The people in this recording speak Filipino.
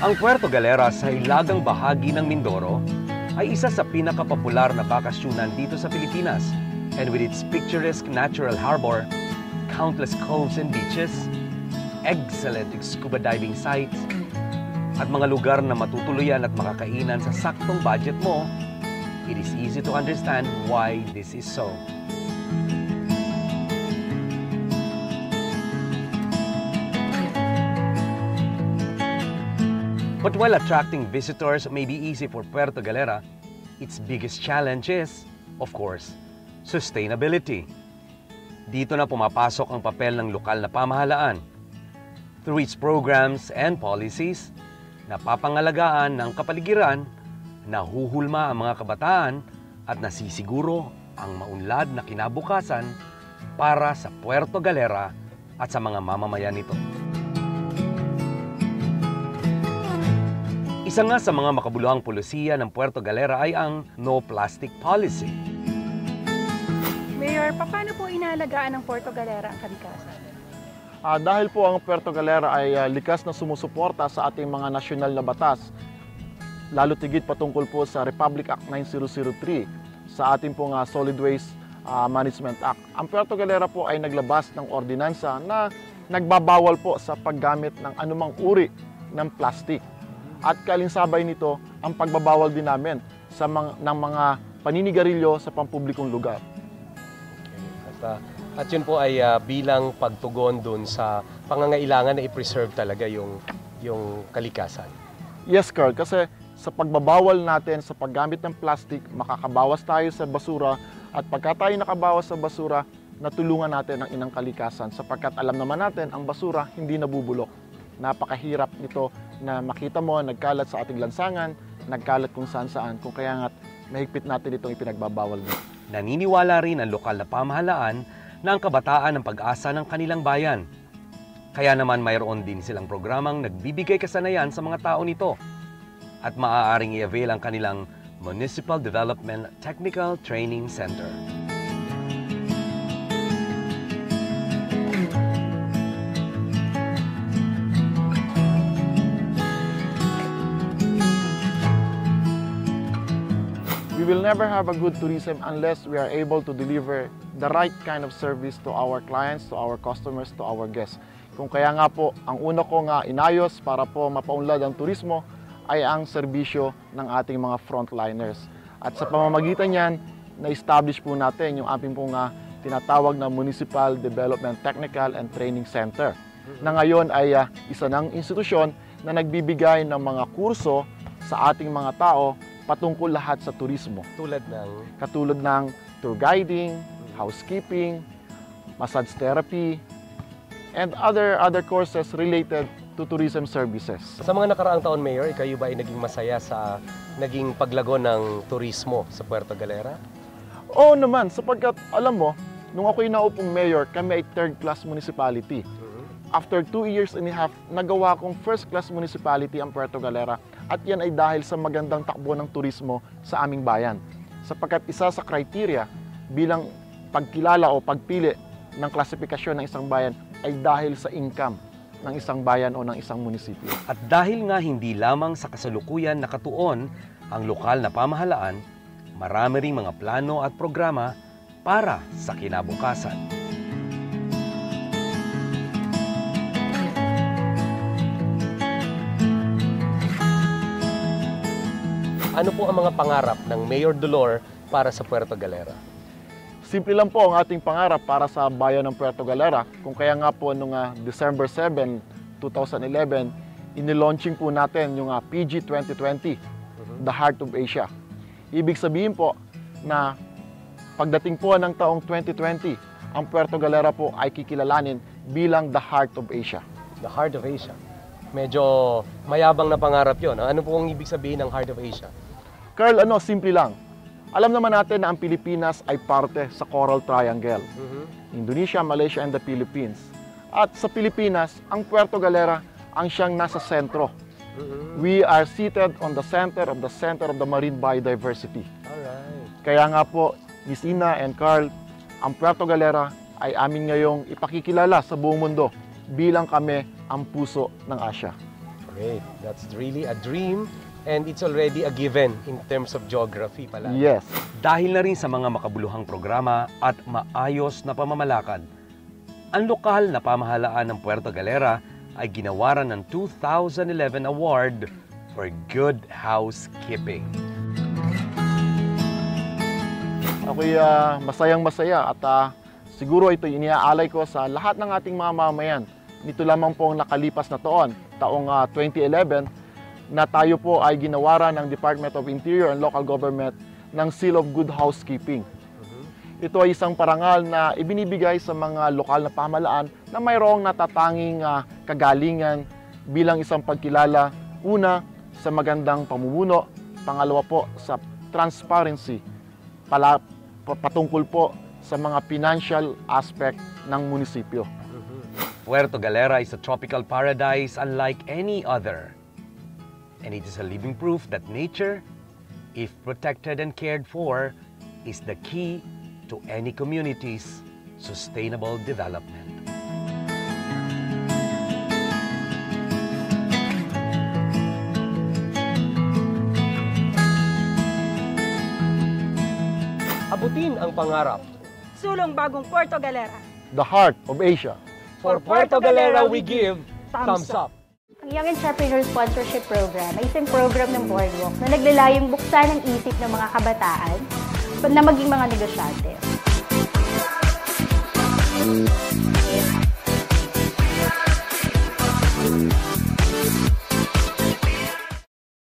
Ang Puerto Galera sa hilagang bahagi ng Mindoro ay isa sa pinakapopular na bakasyunan dito sa Pilipinas. And with its picturesque natural harbor, countless coves and beaches, excellent scuba diving sites, at mga lugar na matutuluyan at makakainan sa saktong budget mo, it is easy to understand why this is so. But while attracting visitors may be easy for Puerto Galera, its biggest challenge is, of course, sustainability. Dito na pumapasok ang papel ng lokal na pamahalaan. Through its programs and policies, napapangalagaan ng kapaligiran, nahuhulma ang mga kabataan at nasisiguro ang maunlad na kinabukasan para sa Puerto Galera at sa mga mamamayan nito. Isa nga sa mga makabuluhang pulisiya ng Puerto Galera ay ang No Plastic Policy. Mayor, paano po inaalagaan ng Puerto Galera ang kalikasan? Dahil po ang Puerto Galera ay likas na sumusuporta sa ating mga nasyonal na batas, lalo tigit patungkol po sa Republic Act 9003 sa ating pong Solid Waste Management Act. Ang Puerto Galera po ay naglabas ng ordinansa na nagbabawal po sa paggamit ng anumang uri ng plastic. At kalinsabay nito ang pagbabawal din namin ng mga paninigarilyo sa pampublikong lugar. Okay. At yun po ay bilang pagtugon dun sa pangangailangan na i-preserve talaga yung kalikasan. Yes, Carl, kasi sa pagbabawal natin sa paggamit ng plastic, makakabawas tayo sa basura at pagka tayo nakabawas sa basura, natulungan natin ang inang kalikasan sapagkat alam naman natin ang basura hindi nabubulok. Napakahirap nito na makita mo, nagkalat sa ating lansangan, nagkalat kung saan-saan, kung kaya nga mahigpit natin itong ipinagbabawal nito. Naniniwala rin ang lokal na pamahalaan na ang kabataan ang pag-asa ng kanilang bayan. Kaya naman mayroon din silang programang nagbibigay kasanayan sa mga tao nito at maaaring i-avail ang kanilang Municipal Development Technical Training Center. We will never have a good tourism unless we are able to deliver the right kind of service to our clients, to our customers, to our guests. Kung kaya nga po, ang una ko nga inayos para po mapaunlad ang turismo ay ang serbisyo ng ating mga frontliners. At sa pamamagitan niyan, na-establish po natin yung ating pong tinatawag na Municipal Development Technical and Training Center, na ngayon ay isa ng institusyon na nagbibigay ng mga kurso sa ating mga tao patungkol lahat sa turismo. Katulad ng tour guiding, housekeeping, massage therapy, and other courses related to tourism services. Sa mga nakaraang taon, Mayor, kayo ba ay naging masaya sa naging paglago ng turismo sa Puerto Galera? Oo naman, sapagkat alam mo, nung ako'y naupong mayor, kami ay third-class municipality. After 2 years and a half, nagawa kong first-class municipality ang Puerto Galera. At yan ay dahil sa magandang takbo ng turismo sa aming bayan. Sapagkat isa sa criteria bilang pagkilala o pagpili ng klasifikasyon ng isang bayan ay dahil sa income ng isang bayan o ng isang munisipyo. At dahil nga hindi lamang sa kasalukuyan nakatuon ang lokal na pamahalaan, marami ring mga plano at programa para sa kinabukasan. Ano po ang mga pangarap ng Mayor Dolor para sa Puerto Galera? Simple lang po ang ating pangarap para sa bayan ng Puerto Galera. Kung kaya nga po noong December 7, 2011, inilaunching po natin yung PG 2020, The Heart of Asia. Ibig sabihin po na pagdating po ng taong 2020, ang Puerto Galera po ay kikilalanin bilang The Heart of Asia. The Heart of Asia. Medyo mayabang na pangarap yun. Ano po ang ibig sabihin ng Heart of Asia? Carl, simple lang. Alam naman natin na ang Pilipinas ay parte sa Coral Triangle. Indonesia, Malaysia, and the Philippines. At sa Pilipinas, ang Puerto Galera ang siyang nasa sentro. We are seated on the center of the marine biodiversity. Alright. Kaya nga po, Miss Ina and Carl, ang Puerto Galera ay amin ngayong ipakikilala sa buong mundo bilang kami ang puso ng Asia. Great. That's really a dream and it's already a given in terms of geography pala. Yes. Dahil na rin sa mga makabuluhang programa at maayos na pamamalakad, ang lokal na pamahalaan ng Puerto Galera ay ginawaran ng 2011 award for good housekeeping. Ako'y masayang-masaya at siguro ito iniaalay ko sa lahat ng ating mamamayan. Nito lamang po ang nakalipas na taong 2011, na tayo po ay ginawaran ng Department of Interior and Local Government ng Seal of Good Housekeeping. Ito ay isang parangal na ibinibigay sa mga lokal na pamahalaan na mayroong natatanging kagalingan bilang isang pagkilala, una, sa magandang pamumuno, pangalawa po sa transparency, patungkol po sa mga financial aspect ng munisipyo. Puerto Galera is a tropical paradise unlike any other. And it is a living proof that nature, if protected and cared for, is the key to any community's sustainable development. Abutin ang pangarap. Sulong bagong Puerto Galera. The heart of Asia. For Puerto Galera, we give thumbs up. Ang Young Entrepreneur Sponsorship Program ay isang program ng Boardwalk na naglalayong buksan ang isip ng mga kabataan na maging mga negosyante.